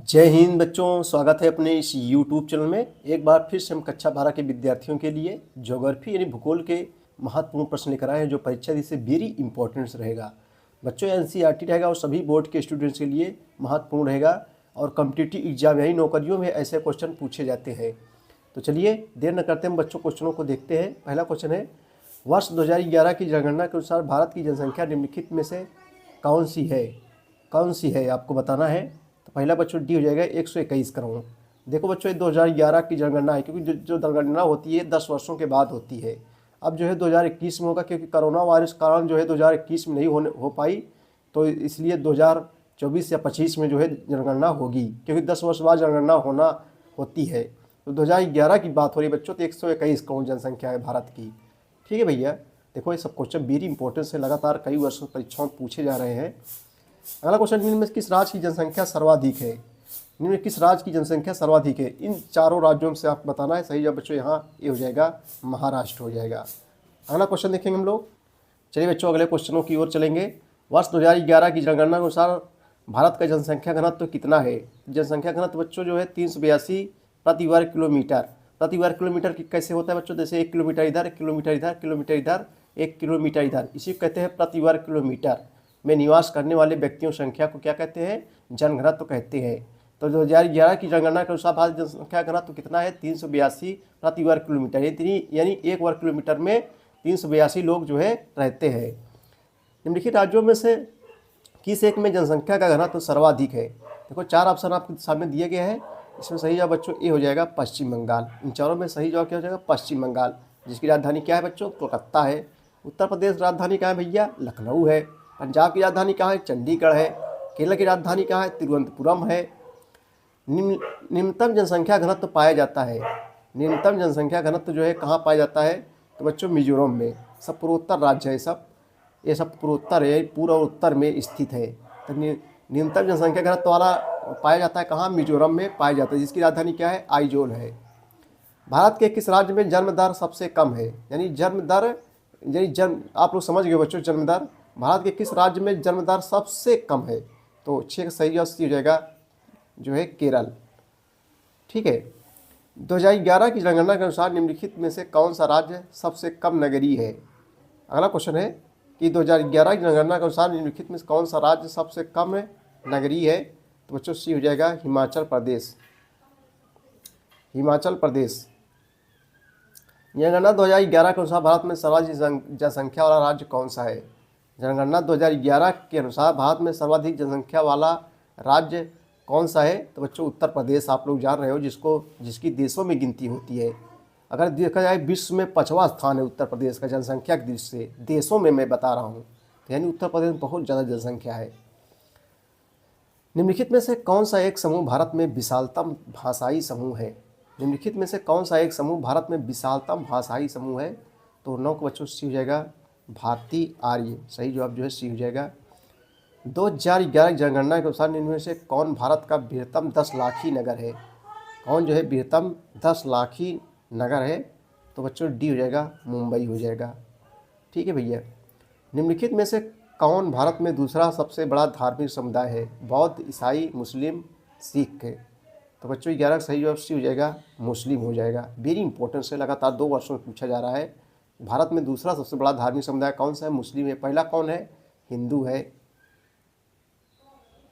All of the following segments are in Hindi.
जय हिंद बच्चों, स्वागत है अपने इस YouTube चैनल में। एक बार फिर से हम कक्षा 12 के विद्यार्थियों के लिए ज्योग्राफी यानी भूगोल के महत्वपूर्ण प्रश्न लेकर आए हैं, जो परीक्षा से वेरी इंपॉर्टेंट रहेगा बच्चों। NCERT रहेगा और सभी बोर्ड के स्टूडेंट्स के लिए महत्वपूर्ण रहेगा और कॉम्पिटिटिव एग्जाम यानी नौकरियों में ऐसे क्वेश्चन पूछे जाते हैं। तो चलिए देर न करते हम बच्चों क्वेश्चनों को देखते हैं। पहला क्वेश्चन है, वर्ष 2011 की जनगणना के अनुसार भारत की जनसंख्या निम्नलिखित में से कौन सी है आपको बताना है। तो पहला बच्चों डी हो जाएगा 121 करोड़। देखो बच्चों ये 2011 की जनगणना है, क्योंकि जो जनगणना होती है 10 वर्षों के बाद होती है। अब जो है 2021 में होगा, क्योंकि कोरोना वायरस कारण जो है 2021 में नहीं हो पाई, तो इसलिए 2024 या 25 में जो है जनगणना होगी, क्योंकि 10 वर्ष बाद जनगणना होती है। तो 2011 की बात हो रही है बच्चों, तो 121 करोड़ जनसंख्या है भारत की। ठीक है भैया, देखो ये सब क्वेश्चन वेरी इंपॉर्टेंट है, लगातार कई वर्षों परीक्षाओं में पूछे जा रहे हैं। अगला क्वेश्चन, निम्न में किस राज्य की जनसंख्या सर्वाधिक है? निम्न में किस राज्य की जनसंख्या सर्वाधिक है? इन चारों राज्यों से आपको बताना है। सही जवाब बच्चों यहाँ ये हो जाएगा, महाराष्ट्र हो जाएगा। अगला क्वेश्चन देखेंगे हम लोग। चलिए बच्चों अगले क्वेश्चनों की ओर चलेंगे। वर्ष 2011 की जनगणना के अनुसार भारत का जनसंख्या घनत्व कितना है? जनसंख्या घनत्व बच्चों जो है 382 प्रति वर्ग किलोमीटर। प्रति वर्ग किलोमीटर कैसे होता है बच्चों? जैसे 1 किलोमीटर इधर, 1 किलोमीटर इधर, किलोमीटर इधर, 1 किलोमीटर इधर, इसी को कहते हैं प्रति वर्ग किलोमीटर में निवास करने वाले व्यक्तियों की संख्या को क्या कहते हैं? जनघनत्व कहते हैं। तो 2011 की जनगणना के अनुसार भारत जनसंख्या घनत्व कितना है? 382 प्रति वर्ग किलोमीटर, यानी 1 वर्ग किलोमीटर में 382 लोग जो है रहते हैं। निम्नलिखित राज्यों में से किस एक में जनसंख्या का घनत्व सर्वाधिक है? देखो 4 ऑप्शन आपके सामने दिए गए हैं। इसमें सही जवाब बच्चों ए हो जाएगा, पश्चिम बंगाल। इन चारों में सही जवाब क्या हो जाएगा? पश्चिम बंगाल, जिसकी राजधानी क्या है बच्चों? कोलकाता है। उत्तर प्रदेश राजधानी कहाँ है भैया? लखनऊ है। पंजाब की राजधानी कहाँ है? चंडीगढ़ है। केरल की राजधानी कहाँ है? तिरुवनंतपुरम है। निम्नतम जनसंख्या घनत्व पाया जाता है। न्यूनतम जनसंख्या घनत्व जो है कहाँ पाया जाता है? तो बच्चों मिजोरम में। सब पूर्वोत्तर राज्य है, ये सब पूर्वोत्तर है, पूर्व और उत्तर में स्थित है। तो न्यूनतम जनसंख्या घनत्व वाला पाया जाता है कहाँ? मिजोरम में पाया जाता है, जिसकी राजधानी क्या है? आइजोल है। भारत के किस राज्य में जन्म दर सबसे कम है? आप लोग समझ गए बच्चों, जन्म दर भारत के किस राज्य में जन्म दर सबसे कम है? तो 6 का सही जवाब हो जाएगा जो है केरल। ठीक है। 2011 की जनगणना के अनुसार निम्नलिखित में से कौन सा राज्य सबसे कम नगरीय है? अगला क्वेश्चन है कि 2011 की जनगणना के अनुसार निम्नलिखित में से कौन सा राज्य सबसे कम नगरीय है? तो बच्चों सी हो जाएगा, हिमाचल प्रदेश। हिमाचल प्रदेश। जनगणना 2011 के अनुसार भारत में सर्वाधिक जनसंख्या वाला राज्य कौन सा है? जनगणना 2011 के अनुसार भारत में सर्वाधिक जनसंख्या वाला राज्य कौन सा है? तो बच्चों उत्तर प्रदेश। आप लोग जान रहे हो, जिसकी देशों में गिनती होती है। अगर देखा जाए विश्व में 5वां स्थान है उत्तर प्रदेश का जनसंख्या की दृष्टि से, देशों में मैं बता रहा हूँ, यानी उत्तर प्रदेश में बहुत ज़्यादा जनसंख्या है। निम्नलिखित में से कौन सा एक समूह भारत में विशालतम भाषाई समूह है? निम्नलिखित में से कौन सा एक समूह भारत में विशालतम भाषाई समूह है? तो 9 को बच्चों सी हो जाएगा, भारतीय आर्य। सही जवाब जो है सी हो जाएगा। 2011 जनगणना के अनुसार निम्न में से कौन भारत का बृहत्तम 10 लाखी नगर है? कौन जो है बृहत्तम 10 लाखी नगर है? तो बच्चों डी हो जाएगा, मुंबई हो जाएगा। ठीक है भैया। निम्नलिखित में से कौन भारत में दूसरा सबसे बड़ा धार्मिक समुदाय है? बौद्ध, ईसाई, मुस्लिम, सिख है। तो बच्चों 11 सही जवाब सी हो जाएगा, मुस्लिम हो जाएगा। वेरी इंपॉर्टेंट है, लगातार 2 वर्षों में पूछा जा रहा है। भारत में दूसरा सबसे बड़ा धार्मिक समुदाय कौन सा है? मुस्लिम है। पहला कौन है? हिंदू है।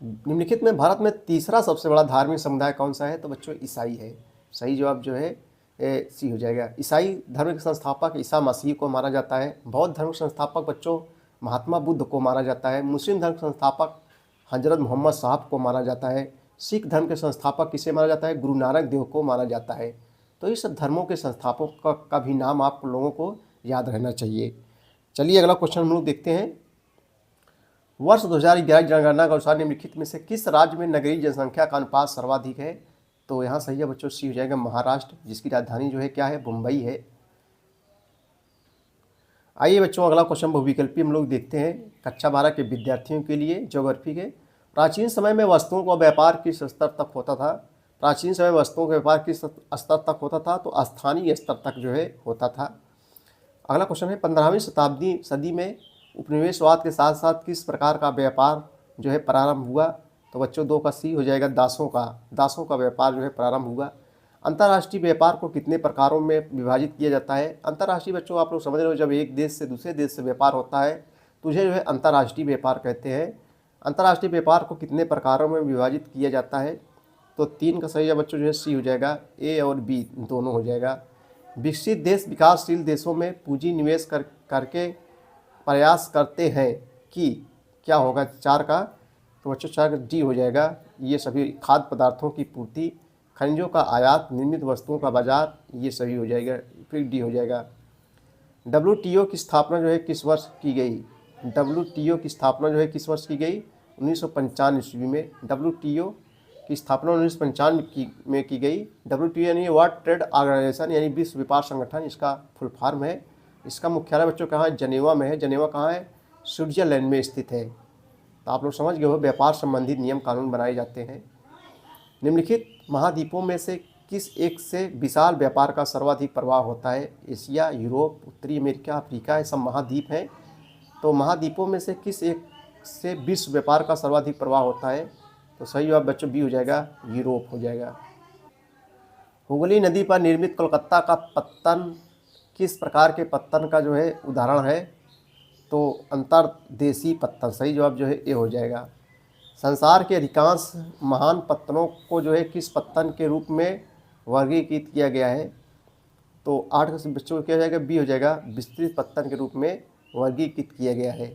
निम्नलिखित में भारत में तीसरा सबसे बड़ा धार्मिक समुदाय कौन सा है? तो बच्चों ईसाई है। सही जवाब जो है सी हो जाएगा। ईसाई धर्म के संस्थापक ईसा मसीह को माना जाता है। बौद्ध धर्म के संस्थापक बच्चों महात्मा बुद्ध को माना जाता है। मुस्लिम धर्म के संस्थापक हजरत मोहम्मद साहब को माना जाता है। सिख धर्म के संस्थापक किसे माना जाता है? गुरु नानक देव को माना जाता है। तो इस धर्मों के संस्थापकों का भी नाम आप लोगों को याद रहना चाहिए। चलिए अगला क्वेश्चन हम लोग देखते हैं। वर्ष 2011 जनगणना के अनुसार निम्नलिखित में से किस राज्य में नगरीय जनसंख्या का अनुपात सर्वाधिक है? तो यहाँ सही है बच्चों सी हो जाएगा, महाराष्ट्र, जिसकी राजधानी जो है क्या है? मुंबई है। आइए बच्चों अगला क्वेश्चन बहुविकल्पी हम लोग देखते हैं कक्षा 12 के विद्यार्थियों के लिए ज्योग्राफी के। प्राचीन समय में वस्तुओं का व्यापार किस स्तर तक होता था? प्राचीन समय में वस्तुओं का व्यापार किस स्तर तक होता था? तो स्थानीय स्तर तक जो है होता था। अगला क्वेश्चन है, 15वीं सदी में उपनिवेशवाद के साथ साथ किस प्रकार का व्यापार जो है प्रारंभ हुआ? तो बच्चों 2 का सी हो जाएगा दासों का व्यापार जो है प्रारंभ हुआ। अंतर्राष्ट्रीय व्यापार को कितने प्रकारों में विभाजित किया जाता है? अंतर्राष्ट्रीय बच्चों आप लोग समझ रहे हो, जब एक देश से दूसरे देश से व्यापार होता है तुझे जो है अंतर्राष्ट्रीय व्यापार कहते हैं। अंतर्राष्ट्रीय व्यापार को कितने प्रकारों में विभाजित किया जाता है? तो 3 का सही है बच्चों जो है सी हो जाएगा, ए और बी दोनों हो जाएगा। विकसित देश विकासशील देशों में पूंजी निवेश करके प्रयास करते हैं कि क्या होगा 4 का? तो बच्चों 4 का डी हो जाएगा। ये सभी खाद्य पदार्थों की पूर्ति, खनिजों का आयात, निर्मित वस्तुओं का बाजार, ये सभी हो जाएगा, फिर डी हो जाएगा। WTO की स्थापना जो है किस वर्ष की गई? WTO की स्थापना जो है किस वर्ष की गई? 1995 ईस्वी में WTO की स्थापना 1995 में की गई। WTO यानी वर्ल्ड ट्रेड ऑर्गेनाइजेशन यानी विश्व व्यापार संगठन, इसका फुल फॉर्म है। इसका मुख्यालय बच्चों कहाँ है? जनेवा में है। जनेवा कहाँ है? स्विट्जरलैंड में स्थित है। तो आप लोग समझ गए हो, व्यापार संबंधित नियम कानून बनाए जाते हैं। निम्नलिखित महाद्वीपों में से किस एक से विशाल व्यापार का सर्वाधिक प्रभाव होता है? एशिया, यूरोप, उत्तरी अमेरिका, अफ्रीका, ये सब महाद्वीप हैं। तो महाद्वीपों में से किस एक से विश्व व्यापार का सर्वाधिक प्रभाव होता है? तो सही जवाब बच्चों बी हो जाएगा, यूरोप हो जाएगा। हुगली नदी पर निर्मित कोलकाता का पत्तन किस प्रकार के पत्तन का जो है उदाहरण है? तो अंतर्देशीय पत्तन, सही जवाब जो है ए हो जाएगा। संसार के अधिकांश महान पत्तनों को जो है किस पत्तन के रूप में वर्गीकृत किया गया है? तो 8 का बच्चों को क्या हो जाएगा? बी हो जाएगा, विस्तृत पत्तन के रूप में वर्गीकृत किया गया है।